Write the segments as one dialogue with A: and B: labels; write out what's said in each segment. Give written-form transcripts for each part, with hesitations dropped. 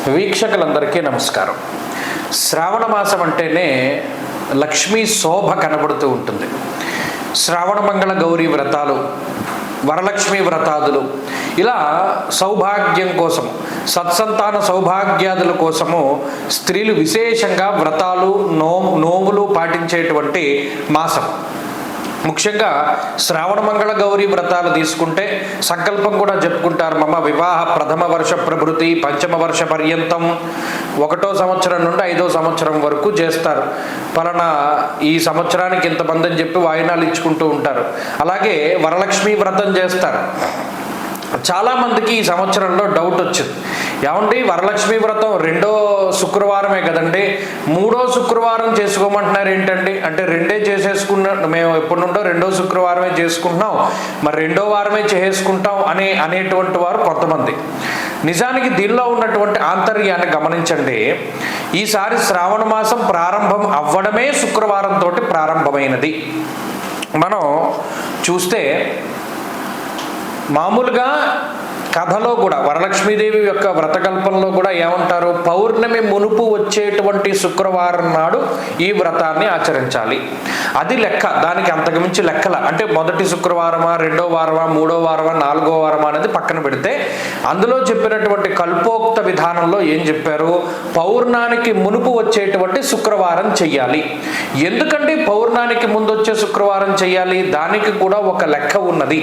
A: వీక్షకులందరికీ నమస్కారం. శ్రావణ మాసం అంటేనే లక్ష్మీ శోభ కనబడుతూ ఉంటుంది. శ్రావణ మంగళ గౌరీ వ్రతాలు, వరలక్ష్మి వ్రతాదులు, ఇలా సౌభాగ్యం కోసం, సత్సంతాన సౌభాగ్యాదుల కోసము స్త్రీలు విశేషంగా వ్రతాలు, నోములు పాటించేటువంటి మాసం. ముఖ్యంగా శ్రావణ మంగళ గౌరీ వ్రతాలు తీసుకుంటే సంకల్పం కూడా చెప్పుకుంటారు. మమ వివాహ ప్రథమ వర్ష ప్రభృతి పంచమ వర్ష పర్యంతం, 1వ సంవత్సరం నుండి 5వ సంవత్సరం వరకు చేస్తారు. పలానా ఈ సంవత్సరానికి ఇంతమంది అని చెప్పి వాయినాలు ఇచ్చుకుంటూ ఉంటారు. అలాగే వరలక్ష్మి వ్రతం చేస్తారు. చాలామందికి ఈ సంవత్సరంలో డౌట్ వచ్చింది, ఏమండి వరలక్ష్మి వ్రతం 2వ శుక్రవారమే కదండి, 3వ శుక్రవారం చేసుకోమంటున్నారు ఏంటండి అంటే 2 చేసేసుకున్నా, మేము ఎప్పటి నుండో 2వ శుక్రవారమే చేసుకుంటున్నాం, మరి 2వ వారమే చేసుకుంటాం అనేటువంటి వారు కొంతమంది. నిజానికి దీనిలో ఉన్నటువంటి ఆంతర్యాన్ని గమనించండి. ఈసారి శ్రావణ మాసం ప్రారంభం అవ్వడమే శుక్రవారంతో ప్రారంభమైనది. మనం చూస్తే మామూలుగా కథలో కూడా వరలక్ష్మీదేవి యొక్క వ్రతకల్పంలో కూడా ఏమంటారు, పౌర్ణమి మునుపు వచ్చేటువంటి శుక్రవారం నాడు ఈ వ్రతాన్ని ఆచరించాలి. అది లెక్క, దానికి అంతకుమించి లెక్కల అంటే మొదటి శుక్రవారమా, 2వ వారమా, 3వ వారమా, 4వ వారమా అనేది పక్కన పెడితే అందులో చెప్పినటువంటి కల్పోక్త విధానంలో ఏం చెప్పారు, పౌర్ణానికి మునుపు వచ్చేటువంటి శుక్రవారం చెయ్యాలి. ఎందుకంటే పౌర్ణానికి ముందు వచ్చే శుక్రవారం చెయ్యాలి, దానికి కూడా ఒక లెక్క ఉన్నది.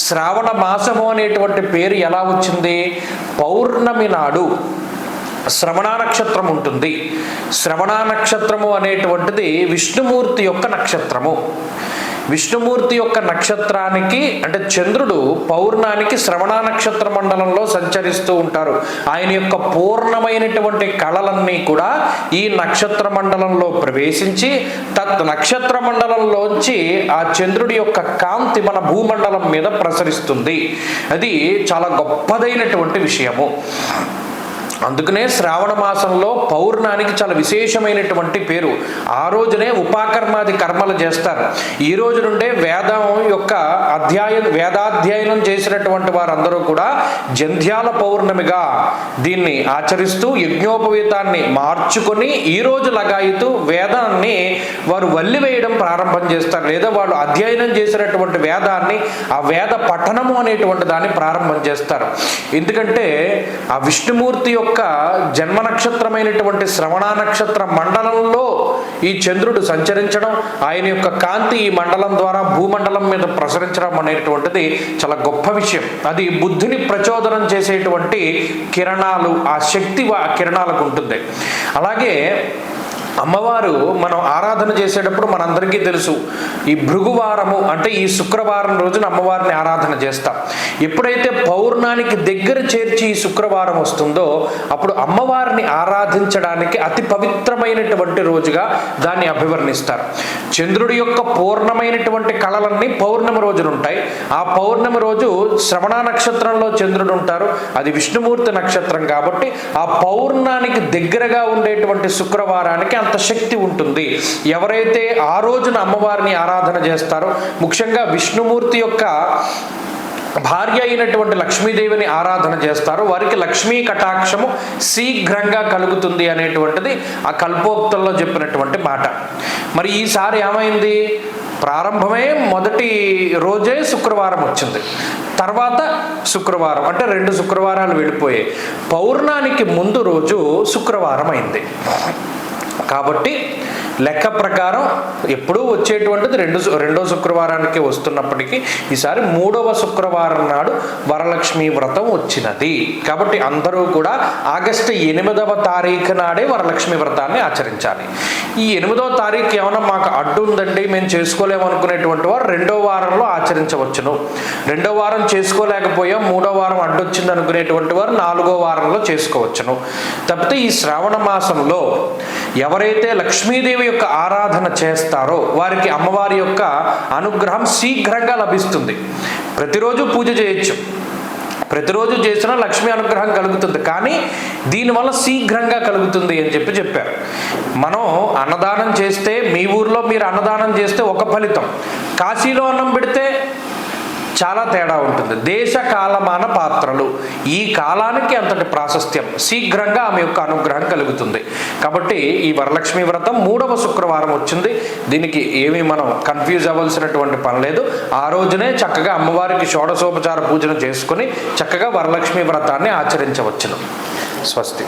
A: శ్రావణ మాసము అనేటువంటి పేరు ఎలా వచ్చింది, పౌర్ణమి నాడు శ్రవణ నక్షత్రం ఉంటుంది. శ్రవణ నక్షత్రము అనేటువంటిది విష్ణుమూర్తి యొక్క నక్షత్రము. విష్ణుమూర్తి యొక్క నక్షత్రానికి అంటే చంద్రుడు పౌర్ణానికి శ్రవణ నక్షత్ర మండలంలో సంచరిస్తూ ఉంటారు. ఆయన యొక్క పూర్ణమైనటువంటి కళలన్నీ కూడా ఈ నక్షత్ర మండలంలో ప్రవేశించి తత్ నక్షత్ర మండలంలోంచి ఆ చంద్రుడి యొక్క కాంతి మన భూమండలం మీద ప్రసరిస్తుంది. అది చాలా గొప్పదైనటువంటి విషయము. అందుకనే శ్రావణ మాసంలో పౌర్ణానికి చాలా విశేషమైనటువంటి పేరు. ఆ రోజునే ఉపాకర్మాది కర్మలు చేస్తారు. ఈ రోజు నుండే వేదం యొక్క వేదాధ్యయనం చేసినటువంటి వారందరూ కూడా జంధ్యాల పౌర్ణమిగా దీన్ని ఆచరిస్తూ యజ్ఞోపవీతాన్ని మార్చుకొని ఈ రోజు లగాయితూ వేదాన్ని వారు వల్లివేయడం ప్రారంభం చేస్తారు. లేదా వాళ్ళు అధ్యయనం చేసినటువంటి వేదాన్ని, ఆ వేద పఠనము అనేటువంటి దాన్ని ప్రారంభం చేస్తారు. ఎందుకంటే ఆ విష్ణుమూర్తి యొక్క జన్మ నక్షత్రమైనటువంటి శ్రవణ నక్షత్ర మండలంలో ఈ చంద్రుడు సంచరించడం, ఆయన యొక్క కాంతి ఈ మండలం ద్వారా భూమండలం మీద ప్రసరించడం అనేటువంటిది చాలా గొప్ప విషయం. అది బుద్ధిని ప్రచోదనం చేసేటువంటి కిరణాలు, ఆ శక్తి ఆ కిరణాలకు ఉంటుంది. అలాగే అమ్మవారు మనం ఆరాధన చేసేటప్పుడు మనందరికీ తెలుసు, ఈ భృగువారము అంటే ఈ శుక్రవారం రోజున అమ్మవారిని ఆరాధన చేస్తాం. ఎప్పుడైతే పౌర్ణానికి దగ్గర చేర్చి ఈ శుక్రవారం వస్తుందో అప్పుడు అమ్మవారిని ఆరాధించడానికి అతి పవిత్రమైనటువంటి రోజుగా దాన్ని అభివర్ణిస్తారు. చంద్రుడి యొక్క పూర్ణమైనటువంటి కళలన్నీ పౌర్ణమి రోజున ఉంటాయి. ఆ పౌర్ణమి రోజు శ్రవణ నక్షత్రంలో చంద్రుడు ఉంటారు. అది విష్ణుమూర్తి నక్షత్రం కాబట్టి ఆ పౌర్ణానికి దగ్గరగా ఉండేటువంటి శుక్రవారానికి అంత శక్తి ఉంటుంది. ఎవరైతే ఆ రోజున అమ్మవారిని ఆరాధన చేస్తారో, ముఖ్యంగా విష్ణుమూర్తి యొక్క భార్య అయినటువంటి లక్ష్మీదేవిని ఆరాధన చేస్తారు, వారికి లక్ష్మీ కటాక్షము శీఘ్రంగా కలుగుతుంది అనేటువంటిది ఆ కల్పోక్తంలో చెప్పినటువంటి మాట. మరి ఈసారి ఏమైంది, ప్రారంభమే మొదటి రోజే శుక్రవారం వచ్చింది. తర్వాత శుక్రవారం అంటే 2 శుక్రవారాలు వెళ్ళిపోయాయి. పౌర్ణానికి ముందు రోజు శుక్రవారం అయింది. కాబట్టి లెక్క ప్రకారం ఎప్పుడూ వచ్చేటువంటిది 2వ శుక్రవారానికి వస్తున్నప్పటికీ ఈసారి 3వ శుక్రవారం నాడు వరలక్ష్మి వ్రతం వచ్చినది. కాబట్టి అందరూ కూడా ఆగస్టు 8వ తారీఖు నాడే వరలక్ష్మి వ్రతాన్ని ఆచరించాలి. ఈ 8వ తారీఖు ఏమైనా మాకు అడ్డు ఉందండి, మేము చేసుకోలేమనుకునేటువంటి వారు 2వ వారంలో ఆచరించవచ్చును. 2వ వారం చేసుకోలేకపోయాం, 3వ వారం అడ్డొచ్చింది అనుకునేటువంటి వారు 4వ వారంలో చేసుకోవచ్చును. తప్పితే ఈ శ్రావణ మాసంలో ఎవరైతే లక్ష్మీదేవి యొక్క ఆరాధన చేస్తారో వారికి అమ్మవారి యొక్క అనుగ్రహం శీఘ్రంగా లభిస్తుంది. ప్రతిరోజు పూజ చేయొచ్చు, ప్రతిరోజు చేసినా లక్ష్మీ అనుగ్రహం కలుగుతుంది, కానీ దీనివల్ల శీఘ్రంగా కలుగుతుంది అని చెప్పారు. మనం అన్నదానం చేస్తే, మీ ఊర్లో మీరు అన్నదానం చేస్తే ఒక ఫలితం, కాశీలో అన్నం పెడితే చాలా తేడా ఉంటుంది. దేశ కాలమాన పాత్రలు, ఈ కాలానికి అంతటి ప్రాశస్త్యం, శీఘ్రంగా ఆమె యొక్క అనుగ్రహం కలుగుతుంది. కాబట్టి ఈ వరలక్ష్మి వ్రతం 3వ శుక్రవారం వచ్చింది. దీనికి ఏమీ మనం కన్ఫ్యూజ్ అవ్వాల్సినటువంటి పని లేదు. ఆ రోజునే చక్కగా అమ్మవారికి షోడశోపచార పూజను చేసుకుని చక్కగా వరలక్ష్మి వ్రతాన్ని ఆచరించవచ్చును. స్వస్తి.